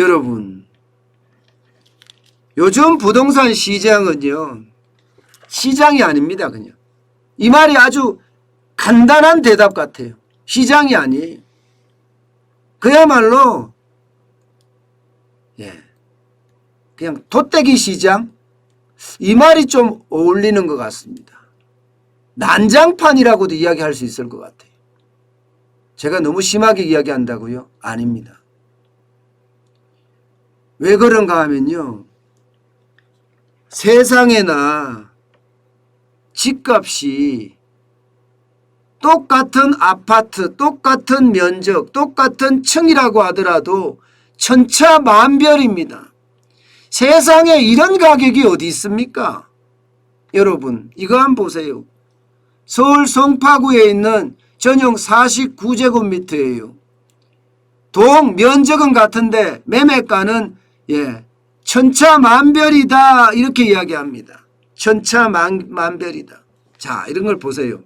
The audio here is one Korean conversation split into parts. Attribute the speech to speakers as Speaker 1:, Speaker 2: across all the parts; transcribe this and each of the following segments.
Speaker 1: 여러분, 요즘 부동산 시장은요, 시장이 아닙니다. 그냥 이 말이 아주 간단한 대답 같아요. 시장이 아니에요. 그야말로 그냥 돗대기 시장, 이 말이 좀 어울리는 것 같습니다. 난장판이라고도 이야기할 수 있을 것 같아요. 제가 너무 심하게 이야기한다고요? 아닙니다. 왜 그런가 하면요, 세상에나 집값이 똑같은 아파트, 똑같은 면적, 똑같은 층이라고 하더라도 천차만별입니다. 세상에 이런 가격이 어디 있습니까? 여러분, 이거 한번 보세요. 서울 송파구에 있는 전용 49제곱미터예요. 동 면적은 같은데 매매가는 천차만별이다, 이렇게 이야기합니다. 천차만별이다. 자, 이런 걸 보세요.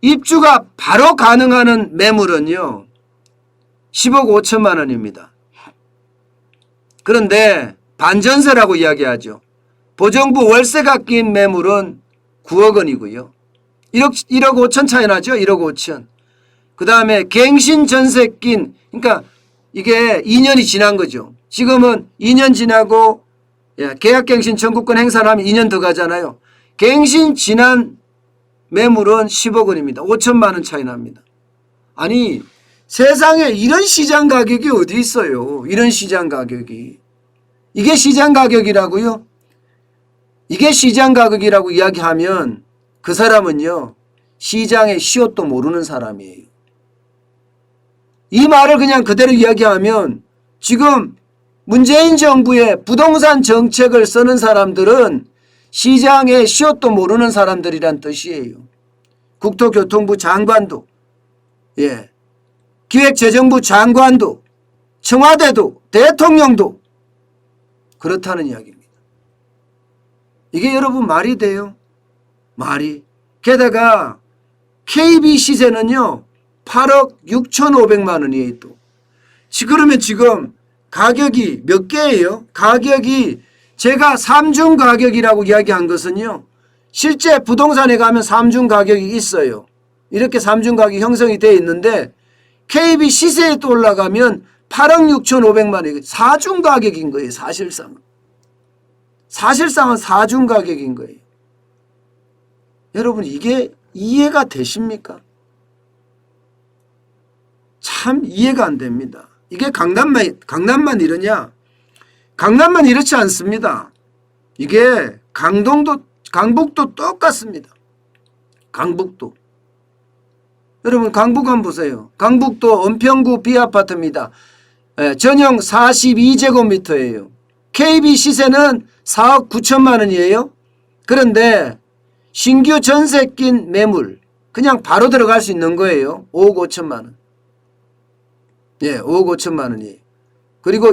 Speaker 1: 입주가 바로 가능한 매물은요, 10억 5천만 원입니다. 그런데 반전세라고 이야기하죠. 보정부 월세가 낀 매물은 9억 원이고요. 1억 5천 차이 나죠. 1억 5천. 그 다음에 갱신 전세 낀, 그러니까 이게 2년이 지난 거죠. 지금은 2년 지나고 계약갱신 청구권 행사를 하면 2년 더 가잖아요. 갱신 지난 매물은 10억 원입니다. 5천만 원 차이 납니다. 아니, 세상에 이런 시장 가격이 어디 있어요? 이런 시장 가격이. 이게 시장 가격이라고요? 이게 시장 가격이라고 이야기하면 그 사람은요, 시장의 시옷도 모르는 사람이에요. 이 말을 그냥 그대로 이야기하면 지금 문재인 정부의 부동산 정책을 쓰는 사람들은 시장의 시옷도 모르는 사람들이란 뜻이에요. 국토교통부 장관도, 기획재정부 장관도, 청와대도, 대통령도 그렇다는 이야기입니다. 이게 여러분 말이 돼요? 말이. 게다가 KB 시세는요, 8억 6,500만 원이에요. 또. 그러면 지금 가격이 몇 개예요? 가격이 제가 3중 가격이라고 이야기한 것은요, 실제 부동산에 가면 3중 가격이 있어요. 이렇게 3중 가격이 형성이 되어 있는데 KB 시세에 또 올라가면 8억 6,500만 원이 4중 가격인 거예요. 사실상은 4중 가격인 거예요. 여러분, 이게 이해가 되십니까? 참 이해가 안 됩니다. 이게 강남만 이러냐? 강남만 이렇지 않습니다. 이게 강북도 똑같습니다. 강북도. 여러분, 강북 한번 보세요. 강북도 은평구 B아파트입니다. 전용 42제곱미터예요. KB 시세는 4억 9천만 원이에요. 그런데 신규 전세 낀 매물 그냥 바로 들어갈 수 있는 거예요. 5억 5천만 원. 5억 5천만 원이에요. 그리고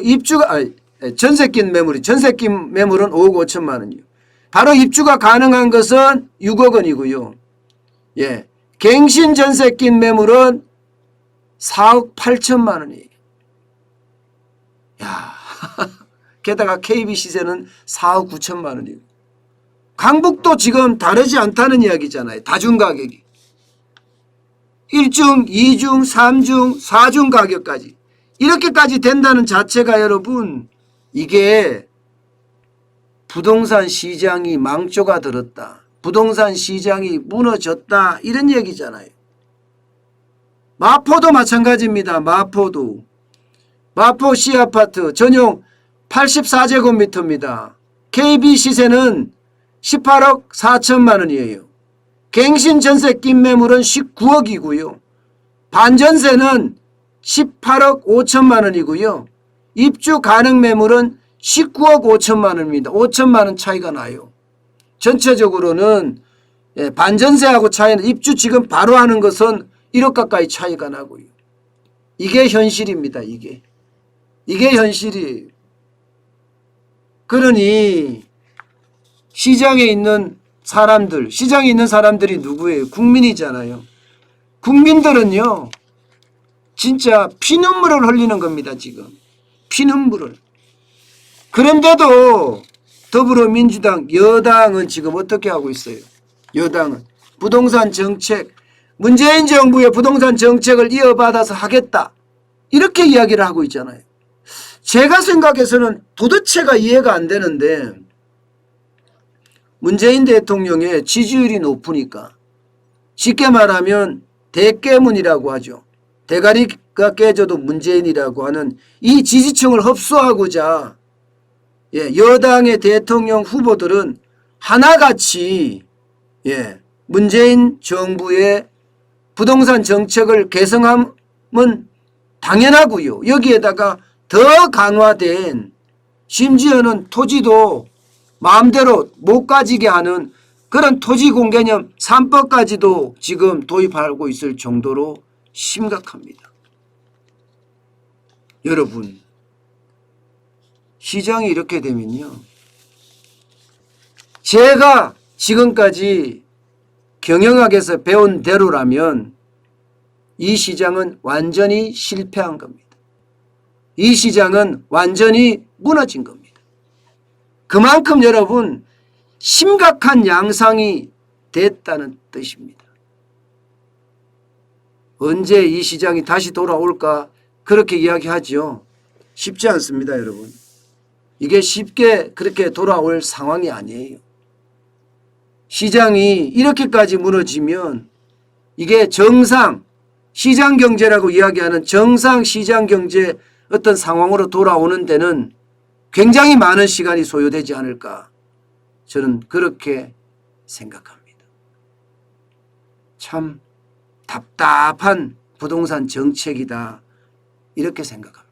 Speaker 1: 전세 낀 매물은 5억 5천만 원이에요. 바로 입주가 가능한 것은 6억 원이고요. 갱신 전세 낀 매물은 4억 8천만 원이에요. 야, 게다가 KB 시세는 4억 9천만 원이고. 강북도 지금 다르지 않다는 이야기잖아요. 다중 가격이. 1중, 2중, 3중, 4중 가격까지. 이렇게까지 된다는 자체가 여러분, 이게 부동산 시장이 망조가 들었다, 부동산 시장이 무너졌다, 이런 얘기잖아요. 마포도 마찬가지입니다. 마포도. 마포 C아파트 전용 84제곱미터입니다. KB 시세는 18억 4천만 원이에요. 갱신 전세 낀 매물은 19억이고요. 반전세는 18억 5천만 원이고요. 입주 가능 매물은 19억 5천만 원입니다. 5천만 원 차이가 나요. 전체적으로는 반전세하고 차이는 입주 지금 바로 하는 것은 1억 가까이 차이가 나고요. 이게 현실입니다. 이게 현실이에요. 그러니 시장에 있는 사람들이 누구예요? 국민이잖아요. 국민들은요, 진짜 피눈물을 흘리는 겁니다. 지금 피눈물을. 그런데도 더불어민주당 여당은 지금 어떻게 하고 있어요? 여당은 부동산 정책, 문재인 정부의 부동산 정책을 이어받아서 하겠다 이렇게 이야기를 하고 있잖아요. 제가 생각해서는 도대체가 이해가 안 되는데, 문재인 대통령의 지지율이 높으니까, 쉽게 말하면 대깨문이라고 하죠. 대가리가 깨져도 문재인이라고 하는 이 지지층을 흡수하고자 여당의 대통령 후보들은 하나같이 문재인 정부의 부동산 정책을 개선하면 당연하고요. 여기에다가 더 강화된, 심지어는 토지도 마음대로 못 가지게 하는 그런 토지공개념 3법까지도 지금 도입하고 있을 정도로 심각합니다. 여러분, 시장이 이렇게 되면요, 제가 지금까지 경영학에서 배운 대로라면 이 시장은 완전히 실패한 겁니다. 이 시장은 완전히 무너진 겁니다. 그만큼 여러분 심각한 양상이 됐다는 뜻입니다. 언제 이 시장이 다시 돌아올까 그렇게 이야기하죠. 쉽지 않습니다, 여러분. 이게 쉽게 그렇게 돌아올 상황이 아니에요. 시장이 이렇게까지 무너지면 이게 정상 시장경제라고 이야기하는 정상 시장경제 어떤 상황으로 돌아오는 데는 굉장히 많은 시간이 소요되지 않을까, 저는 그렇게 생각합니다. 참 답답한 부동산 정책이다 이렇게 생각합니다.